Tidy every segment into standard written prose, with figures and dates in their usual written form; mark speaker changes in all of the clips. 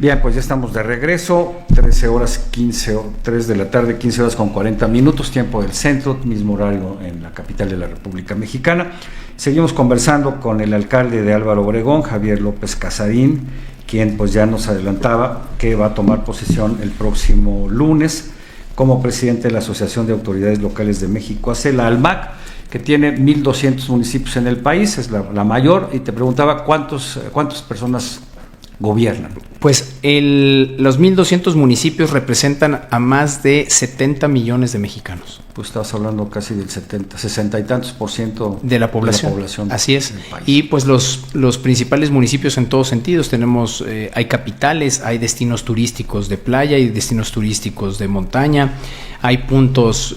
Speaker 1: Bien, pues ya estamos de regreso, 13 horas 15, 3 de la tarde, 15 horas con 40 minutos, tiempo del centro, mismo horario en la capital de la República Mexicana. Seguimos conversando con el alcalde de Álvaro Obregón, Javier López Casarín, quien pues ya nos adelantaba que va a tomar posesión el próximo lunes como presidente de la Asociación de Autoridades Locales de México, la ALMAC, que tiene 1,200 municipios en el país, es la mayor, y te preguntaba cuántas personas gobiernan.
Speaker 2: Pues los 1,200 municipios representan a más de 70 millones de mexicanos.
Speaker 1: Pues estás hablando casi del 60 y tantos %
Speaker 2: de la población. Así es. Y pues los principales municipios en todos sentidos tenemos, hay capitales, hay destinos turísticos de playa, hay destinos turísticos de montaña, hay puntos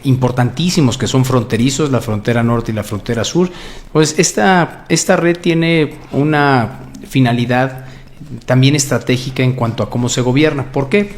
Speaker 2: importantísimos que son fronterizos, la frontera norte y la frontera sur. Pues esta red tiene una finalidad también estratégica en cuanto a cómo se gobierna. ¿Por qué?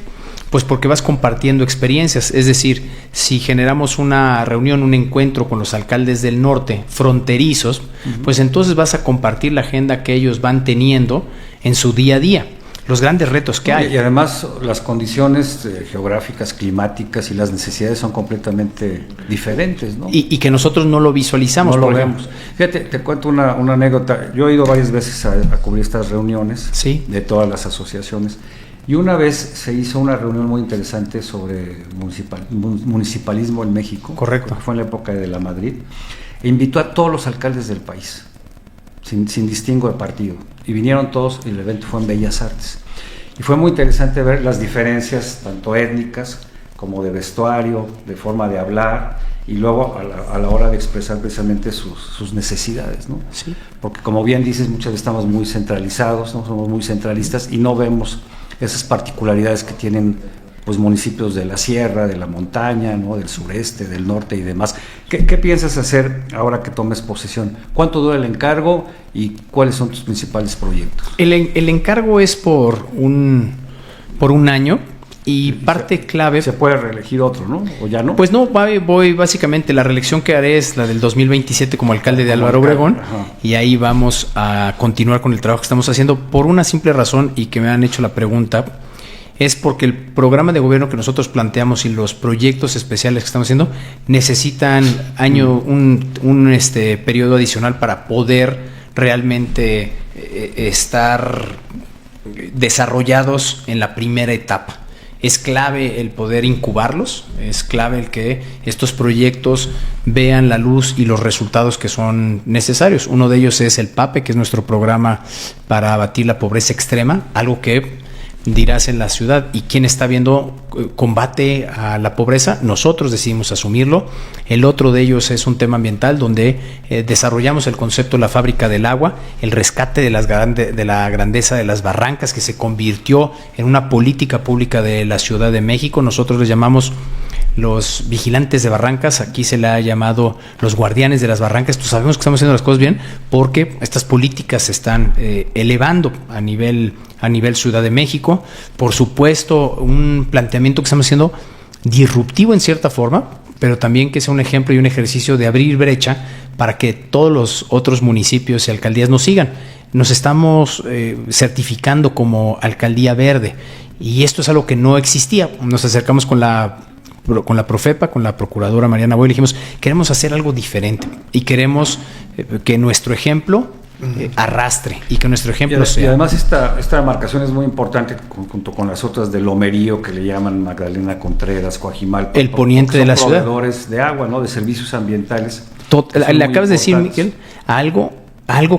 Speaker 2: Pues porque vas compartiendo experiencias, es decir, si generamos una reunión, un encuentro con los alcaldes del norte, fronterizos, pues entonces vas a compartir la agenda que ellos van teniendo en su día a día, los grandes retos que hay.
Speaker 1: Y además las condiciones geográficas, climáticas y las necesidades son completamente diferentes, ¿no?
Speaker 2: Y que nosotros no lo visualizamos.
Speaker 1: No lo vemos. Fíjate, te cuento una anécdota. Yo he ido varias veces a cubrir estas reuniones, ¿sí?, de todas las asociaciones. Y una vez se hizo una reunión muy interesante sobre municipalismo en México.
Speaker 2: Correcto.
Speaker 1: Fue en la época de la Madrid. E invitó a todos los alcaldes del país, sin distingo de partido. Y vinieron todos, y el evento fue en Bellas Artes. Y fue muy interesante ver las diferencias, tanto étnicas como de vestuario, de forma de hablar, y luego a la hora de expresar precisamente sus necesidades, ¿no?
Speaker 2: Sí.
Speaker 1: Porque como bien dices, muchas veces estamos muy centralizados, ¿no? Somos muy centralistas y no vemos esas particularidades que tienen pues municipios de la sierra, de la montaña, ¿no?, del sureste, del norte y demás. ¿Qué piensas hacer ahora que tomes posesión? ¿Cuánto dura el encargo y cuáles son tus principales proyectos?
Speaker 2: El encargo es por un año y parte clave...
Speaker 1: Se puede reelegir otro, ¿no? ¿O ya no?
Speaker 2: Pues no, voy básicamente, la reelección que haré es la del 2027 como alcalde de Álvaro Obregón. Ajá. Y ahí vamos a continuar con el trabajo que estamos haciendo por una simple razón, y que me han hecho la pregunta, es porque el programa de gobierno que nosotros planteamos y los proyectos especiales que estamos haciendo necesitan un periodo adicional para poder realmente estar desarrollados en la primera etapa. Es clave el poder incubarlos, es clave el que estos proyectos vean la luz y los resultados que son necesarios. Uno de ellos es el PAPE, que es nuestro programa para abatir la pobreza extrema, algo que dirás en la ciudad, ¿y quién está viendo combate a la pobreza? Nosotros decidimos asumirlo. El otro de ellos es un tema ambiental, donde desarrollamos el concepto de la fábrica del agua, el rescate de la grandeza de las barrancas, que se convirtió en una política pública de la Ciudad de México. Nosotros les llamamos los vigilantes de barrancas, aquí se le ha llamado los guardianes de las barrancas. Pues sabemos que estamos haciendo las cosas bien porque estas políticas se están elevando a nivel Ciudad de México. Por supuesto, un planteamiento que estamos haciendo disruptivo en cierta forma, pero también que sea un ejemplo y un ejercicio de abrir brecha para que todos los otros municipios y alcaldías nos sigan. Nos estamos certificando como alcaldía verde, y esto es algo que no existía. Nos acercamos con la Profepa, con la procuradora Mariana Boy, y dijimos, queremos hacer algo diferente y queremos que nuestro ejemplo arrastre y que nuestro ejemplo sea.
Speaker 1: Y además esta demarcación es muy importante junto con las otras de Lomerío, que le llaman Magdalena Contreras, Coajimalpa,
Speaker 2: el poniente de la ciudad,
Speaker 1: proveedores de agua, ¿no?, de servicios ambientales.
Speaker 2: Le acabas de decir, Miguel, algo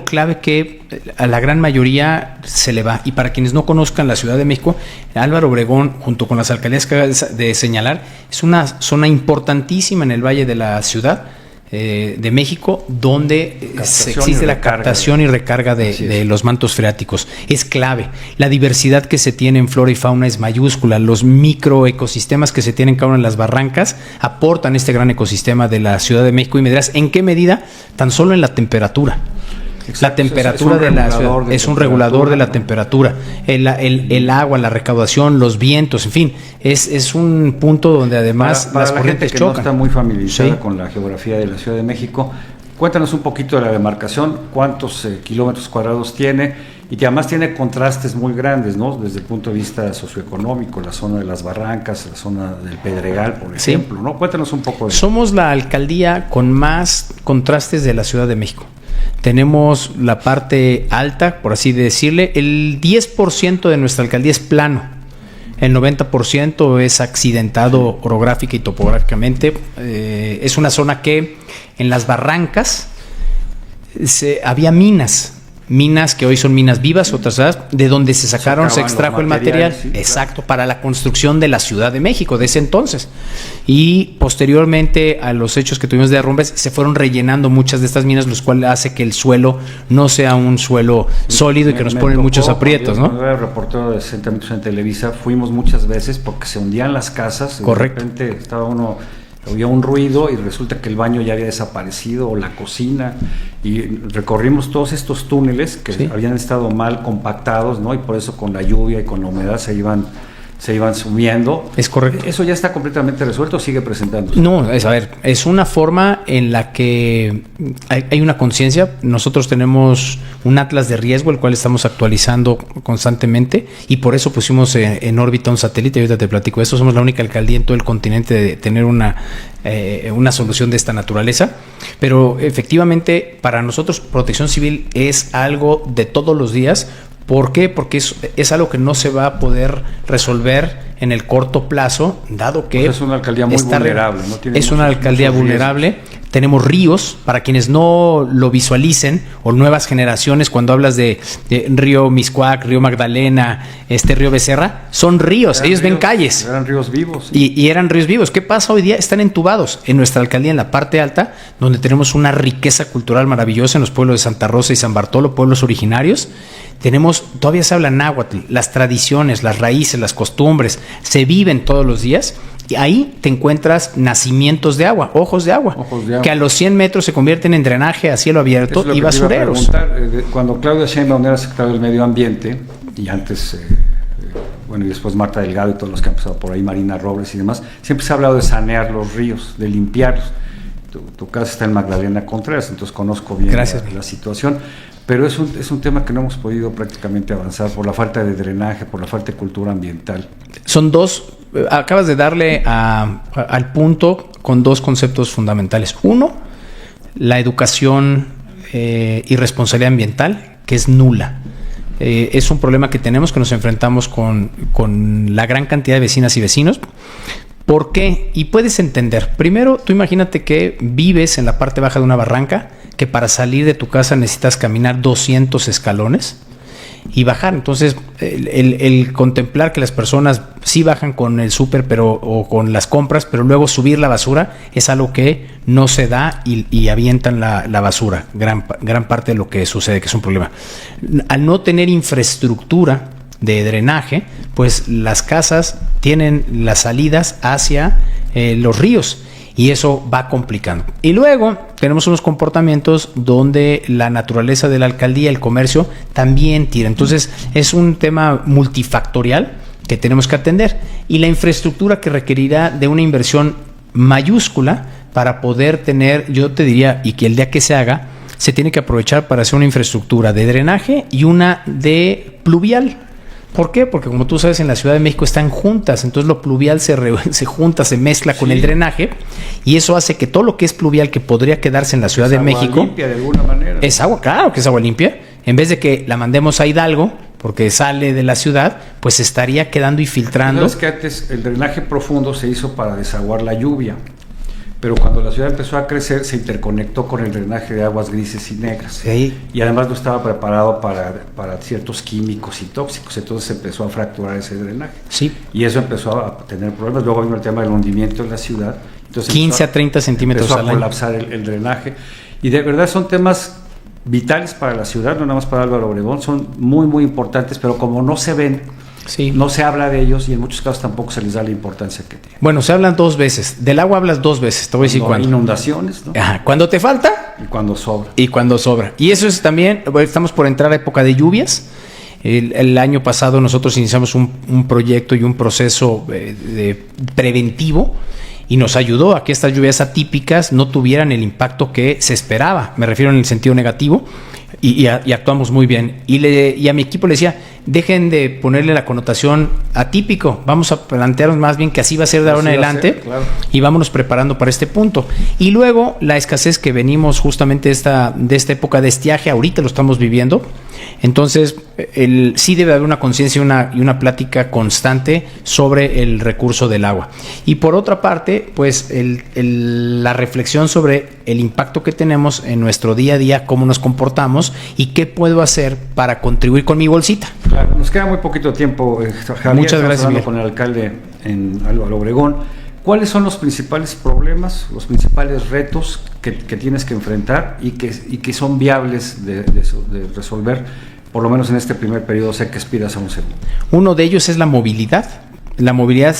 Speaker 2: clave que a la gran mayoría se le va. Y para quienes no conozcan la Ciudad de México, Álvaro Obregón, junto con las alcaldías que acabas de señalar, es una zona importantísima en el Valle de la Ciudad de México, donde existe la captación y recarga de los mantos freáticos. Es clave. La diversidad que se tiene en flora y fauna es mayúscula. Los microecosistemas que se tienen cada una en las barrancas aportan este gran ecosistema de la Ciudad de México. Y me dirás, ¿en qué medida? Tan solo en la temperatura. Exacto, la temperatura de la ciudad es un regulador de la temperatura, el agua, la recaudación, los vientos, en fin, es un punto donde además
Speaker 1: para
Speaker 2: las corrientes
Speaker 1: gente que
Speaker 2: chocan.
Speaker 1: no está muy familiarizada,
Speaker 2: ¿sí?,
Speaker 1: con la geografía de la Ciudad de México, cuéntanos un poquito de la demarcación, cuántos kilómetros cuadrados tiene y que además tiene contrastes muy grandes, ¿no? Desde el punto de vista socioeconómico, la zona de las Barrancas, la zona del Pedregal, por ejemplo, ¿no? Cuéntanos un poco de eso.
Speaker 2: Somos la alcaldía con más contrastes de la Ciudad de México. Tenemos la parte alta, por así decirle, el 10% de nuestra alcaldía es plano, el 90% es accidentado orográfica y topográficamente. Es una zona que en las barrancas había minas que hoy son minas vivas, otras de donde se extrajo el material, sí, exacto, claro, para la construcción de la Ciudad de México de ese entonces. Y posteriormente a los hechos que tuvimos de derrumbes, se fueron rellenando muchas de estas minas, lo cual hace que el suelo no sea un suelo sólido y que nos ponen muchos aprietos, ¿no?
Speaker 1: Cuando era reportero de 60 minutos en Televisa, fuimos muchas veces porque se hundían las casas.
Speaker 2: Correcto.
Speaker 1: De repente estaba uno... Había un ruido y resulta que el baño ya había desaparecido, o la cocina, y recorrimos todos estos túneles que sí habían estado mal compactados, ¿no? Y por eso con la lluvia y con la humedad se iban sumiendo.
Speaker 2: Es correcto.
Speaker 1: ¿Eso ya está completamente resuelto o sigue presentándose?
Speaker 2: No, es una forma en la que hay una conciencia. Nosotros tenemos un atlas de riesgo, el cual estamos actualizando constantemente, y por eso pusimos en órbita un satélite. Ahorita te platico esto. Somos la única alcaldía en todo el continente de tener una solución de esta naturaleza. Pero efectivamente, para nosotros Protección Civil es algo de todos los días. ¿Por qué? Porque es algo que no se va a poder resolver en el corto plazo, dado que
Speaker 1: es una alcaldía muy vulnerable, ¿no?
Speaker 2: Es una alcaldía vulnerable. Tenemos ríos, para quienes no lo visualicen, o nuevas generaciones, cuando hablas de río Miscuac, río Magdalena, río Becerra, son ríos, ellos ven calles.
Speaker 1: Eran ríos vivos. Sí.
Speaker 2: Y eran ríos vivos. ¿Qué pasa hoy día? Están entubados. En nuestra alcaldía, en la parte alta, donde tenemos una riqueza cultural maravillosa en los pueblos de Santa Rosa y San Bartolo, pueblos originarios, todavía se habla náhuatl, las tradiciones, las raíces, las costumbres, se viven todos los días. Y ahí te encuentras nacimientos de agua, ojos de agua, que a los 100 metros se convierten en drenaje a cielo abierto y basureros.
Speaker 1: Cuando Claudia Sheinbaum era secretaria del Medio Ambiente, y antes, y después Marta Delgado y todos los que han pasado por ahí, Marina Robles y demás, siempre se ha hablado de sanear los ríos, de limpiarlos. Tu casa está en Magdalena Contreras, entonces conozco bien la situación. Pero es un tema que no hemos podido prácticamente avanzar por la falta de drenaje, por la falta de cultura ambiental.
Speaker 2: Son dos, acabas de darle al punto con dos conceptos fundamentales. Uno, la educación y responsabilidad ambiental, que es nula. Es un problema que tenemos, que nos enfrentamos con la gran cantidad de vecinas y vecinos. ¿Por qué? Y puedes entender. Primero, tú imagínate que vives en la parte baja de una barranca, que para salir de tu casa necesitas caminar 200 escalones y bajar. Entonces, el contemplar que las personas sí bajan con el súper o con las compras, pero luego subir la basura es algo que no se da y avientan la basura. Gran parte de lo que sucede, que es un problema. Al no tener infraestructura de drenaje, pues las casas tienen las salidas hacia los ríos, y eso va complicando. Y luego tenemos unos comportamientos donde la naturaleza de la alcaldía, el comercio, también tira. Entonces es un tema multifactorial que tenemos que atender, y la infraestructura que requerirá de una inversión mayúscula para poder tener, yo te diría, y que el día que se haga, se tiene que aprovechar para hacer una infraestructura de drenaje y una de pluvial. ¿Por qué? Porque como tú sabes, en la Ciudad de México están juntas, entonces lo pluvial se junta, se mezcla con el drenaje, y eso hace que todo lo que es pluvial, que podría quedarse en la Ciudad de México,
Speaker 1: agua limpia de alguna manera.
Speaker 2: Es agua, claro que es agua limpia. En vez de que la mandemos a Hidalgo, porque sale de la ciudad, pues estaría quedando y filtrando.
Speaker 1: ¿Sabes que antes el drenaje profundo se hizo para desaguar la lluvia? Pero cuando la ciudad empezó a crecer, se interconectó con el drenaje de aguas grises y negras.
Speaker 2: Sí.
Speaker 1: Y además no estaba preparado para ciertos químicos y tóxicos, entonces se empezó a fracturar ese drenaje.
Speaker 2: Sí.
Speaker 1: Y eso empezó a tener problemas. Luego vino el tema del hundimiento en la ciudad. Entonces
Speaker 2: 15 a 30 centímetros al año.
Speaker 1: Empezó a colapsar el drenaje. Y de verdad son temas vitales para la ciudad, no nada más para Álvaro Obregón, son muy, muy importantes, pero como no se ven,
Speaker 2: sí,
Speaker 1: no se habla de ellos, y en muchos casos tampoco se les da la importancia que tienen.
Speaker 2: Bueno, se hablan dos veces. Del agua hablas dos veces, te voy a decir cuándo.
Speaker 1: Inundaciones, ¿no?
Speaker 2: Ajá, cuando te falta
Speaker 1: y cuando sobra.
Speaker 2: Y cuando sobra. Y eso es también, estamos por entrar a época de lluvias. El año pasado nosotros iniciamos un proyecto y un proceso preventivo, y nos ayudó a que estas lluvias atípicas no tuvieran el impacto que se esperaba. Me refiero en el sentido negativo. y actuamos muy bien. Y a mi equipo le decía, dejen de ponerle la connotación atípico, vamos a plantearnos más bien que así va a ser de ahora en adelante, claro. Y vámonos preparando para este punto. Y luego la escasez que venimos justamente de esta época de estiaje, ahorita lo estamos viviendo. Entonces, sí debe haber una conciencia y una plática constante sobre el recurso del agua. Y por otra parte, pues la reflexión sobre el impacto que tenemos en nuestro día a día, cómo nos comportamos y qué puedo hacer para contribuir con mi bolsita.
Speaker 1: Claro, nos queda muy poquito tiempo, Javier.
Speaker 2: Muchas gracias, Miguel.
Speaker 1: Con el alcalde en Álvaro Obregón. ¿Cuáles son los principales problemas, los principales retos que tienes que enfrentar y que son viables de resolver, por lo menos en este primer periodo? Sé que aspiras a un segundo.
Speaker 2: Uno de ellos es la movilidad. La movilidad,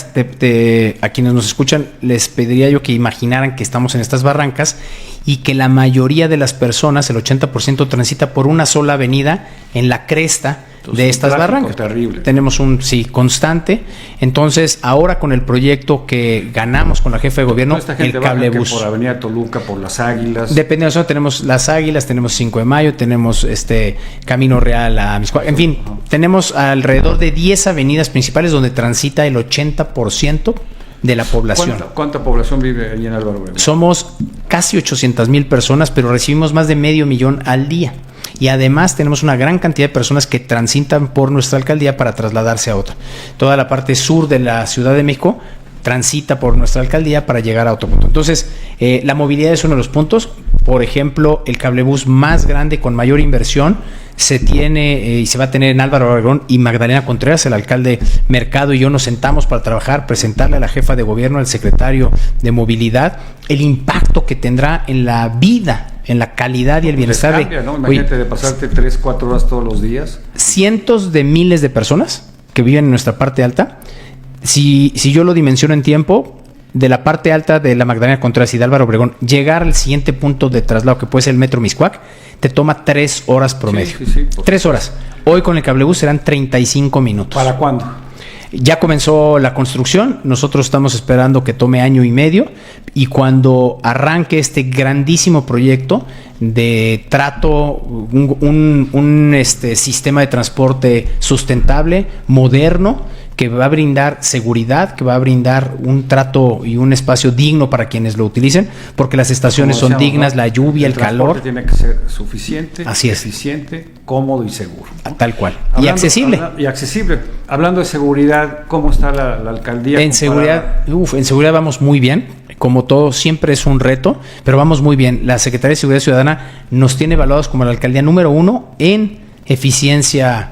Speaker 2: a quienes nos escuchan, les pediría yo que imaginaran que estamos en estas barrancas y que la mayoría de las personas, el 80%, transita por una sola avenida en la cresta. Entonces, de estas barrancas.
Speaker 1: Terrible.
Speaker 2: Tenemos un constante. Entonces, ahora con el proyecto que ganamos con la jefa de gobierno, el cablebús.
Speaker 1: Por Avenida Toluca, por Las Águilas.
Speaker 2: Depende de nosotros, tenemos Las Águilas, tenemos 5 de Mayo, tenemos Camino Real a Miscuac. En fin, tenemos alrededor de 10 avenidas principales donde transita el 80% de la población.
Speaker 1: ¿Cuánta población vive allí en Álvaro Obregón?
Speaker 2: Somos casi 800,000 personas, pero recibimos más de 500,000 al día. Y además tenemos una gran cantidad de personas que transitan por nuestra alcaldía para trasladarse a otra. Toda la parte sur de la Ciudad de México transita por nuestra alcaldía para llegar a otro punto. Entonces, la movilidad es uno de los puntos. Por ejemplo, el cablebús más grande con mayor inversión se tiene y se va a tener en Álvaro Obregón, y Magdalena Contreras, el alcalde Mercado y yo nos sentamos para trabajar, presentarle a la jefa de gobierno, al secretario de Movilidad, el impacto que tendrá en la vida, en la calidad y el bienestar.
Speaker 1: Cambia, ¿no? Imagínate de pasarte 3-4 horas todos los días.
Speaker 2: Cientos de miles de personas que viven en nuestra parte alta. Si yo lo dimensiono en tiempo, de la parte alta de la Magdalena Contreras y de Álvaro Obregón, llegar al siguiente punto de traslado, que puede ser el Metro Miscuac, te toma 3 horas promedio.
Speaker 1: Sí,
Speaker 2: 3 horas. Hoy con el cablebús serán 35 minutos.
Speaker 1: ¿Para cuándo?
Speaker 2: Ya comenzó la construcción, nosotros estamos esperando que tome 1 año y medio, y cuando arranque este grandísimo proyecto de trato, un sistema de transporte sustentable, moderno, que va a brindar seguridad, que va a brindar un trato y un espacio digno para quienes lo utilicen, porque las estaciones son dignas, ¿no? La lluvia, el calor.
Speaker 1: Tiene que ser suficiente,
Speaker 2: así es,
Speaker 1: eficiente, cómodo y seguro, ¿no?
Speaker 2: Tal cual. Y accesible.
Speaker 1: Y accesible. Hablando de seguridad, ¿cómo está la alcaldía?
Speaker 2: En seguridad vamos muy bien. Como todo, siempre es un reto, pero vamos muy bien. La Secretaría de Seguridad Ciudadana nos tiene evaluados como la alcaldía número 1 en eficiencia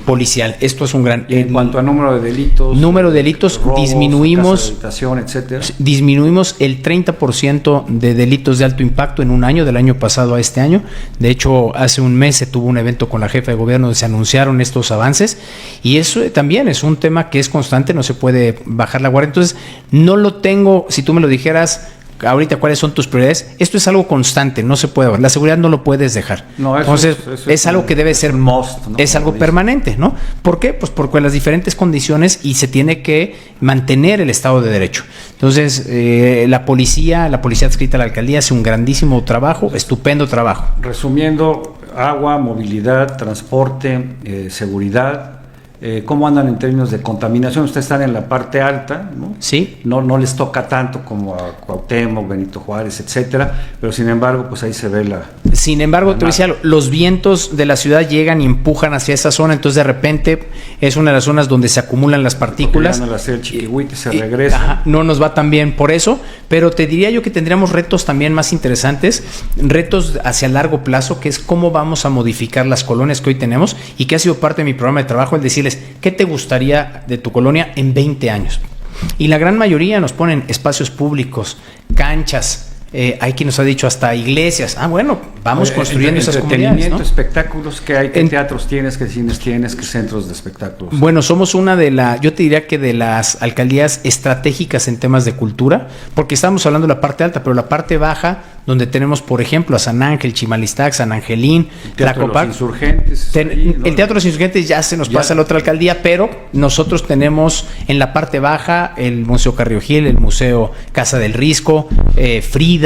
Speaker 2: policial. Esto es un gran...
Speaker 1: En cuanto a número de delitos, robos,
Speaker 2: disminuimos,
Speaker 1: etcétera.
Speaker 2: Disminuimos el 30% de delitos de alto impacto en un año, del año pasado a este año. De hecho, hace un mes se tuvo un evento con la jefa de gobierno donde se anunciaron estos avances, y eso también es un tema que es constante, no se puede bajar la guardia. Entonces, no lo tengo, si tú me lo dijeras ahorita cuáles son tus prioridades, esto es algo constante, no se puede, la seguridad no lo puedes dejar. No, entonces eso es algo que debe ser
Speaker 1: must, ¿no?
Speaker 2: Es algo permanente, ¿no? ¿Por qué? Pues porque las diferentes condiciones, y se tiene que mantener el Estado de Derecho. Entonces, la policía adscrita a la alcaldía hace un grandísimo trabajo, estupendo trabajo.
Speaker 1: Resumiendo, agua, movilidad, transporte, seguridad. ¿Cómo andan en términos de contaminación? Ustedes están en la parte alta, ¿no?
Speaker 2: Sí.
Speaker 1: No les toca tanto como a Cuauhtémoc, Benito Juárez, etcétera, pero sin embargo, pues ahí se ve la...
Speaker 2: Sin embargo, te decía, los vientos de la ciudad llegan y empujan hacia esa zona, entonces de repente es una de las zonas donde se acumulan las partículas.
Speaker 1: Van a hacer el Chiquihuite, se regresa.
Speaker 2: No nos va tan bien por eso, pero te diría yo que tendríamos retos también más interesantes, retos hacia largo plazo, que es cómo vamos a modificar las colonias que hoy tenemos, y que ha sido parte de mi programa de trabajo, el decirles, ¿qué te gustaría de tu colonia en 20 años? Y la gran mayoría nos ponen espacios públicos, canchas, hay quien nos ha dicho hasta iglesias. Bueno, vamos construyendo esas comunidades,
Speaker 1: entretenimiento,
Speaker 2: ¿no?
Speaker 1: Espectáculos, ¿qué hay? ¿Qué teatros tienes? ¿Qué cines tienes? ¿Qué centros de espectáculos?
Speaker 2: Bueno, somos yo te diría que de las alcaldías estratégicas en temas de cultura, porque estamos hablando de la parte alta, pero la parte baja, donde tenemos, por ejemplo, a San Ángel, Chimalistac, San Angelín,
Speaker 1: Tlacopac.
Speaker 2: El Teatro de los Insurgentes ya se nos pasa a la otra alcaldía, pero nosotros tenemos en la parte baja el Museo Carrillo Gil, el Museo Casa del Risco, Frida,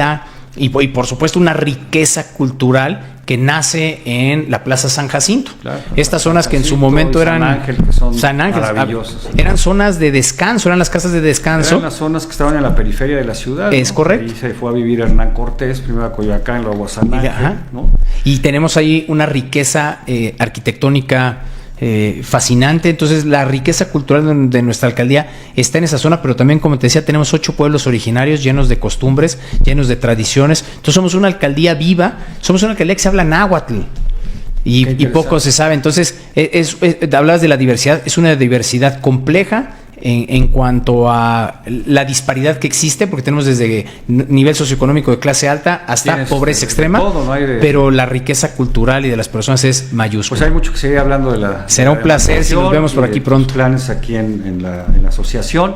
Speaker 2: y por supuesto una riqueza cultural que nace en la Plaza San Jacinto.
Speaker 1: Claro.
Speaker 2: Estas zonas que en su
Speaker 1: Jacinto
Speaker 2: momento
Speaker 1: y
Speaker 2: eran...
Speaker 1: San Ángel, que son
Speaker 2: San Ángel,
Speaker 1: maravillosas.
Speaker 2: eran zonas de descanso, eran las casas de descanso.
Speaker 1: Eran las zonas que estaban en la periferia de la ciudad.
Speaker 2: Es correcto.
Speaker 1: Ahí se fue a vivir Hernán Cortés, primero a Coyoacán, luego a San Ángel, ¿no?
Speaker 2: Y tenemos ahí una riqueza arquitectónica fascinante. Entonces la riqueza cultural de nuestra alcaldía está en esa zona, pero también, como te decía, tenemos 8 pueblos originarios llenos de costumbres, llenos de tradiciones. Entonces somos una alcaldía viva, somos una alcaldía que se habla náhuatl y poco se sabe. Entonces hablabas de la diversidad, es una diversidad compleja en cuanto a la disparidad que existe, porque tenemos desde nivel socioeconómico de clase alta hasta pobreza extrema,
Speaker 1: todo, ¿no?
Speaker 2: pero la riqueza cultural y de las personas es mayúscula.
Speaker 1: Pues hay mucho que seguir hablando de la...
Speaker 2: Será un placer si nos vemos por aquí pronto.
Speaker 1: Planes aquí en la asociación.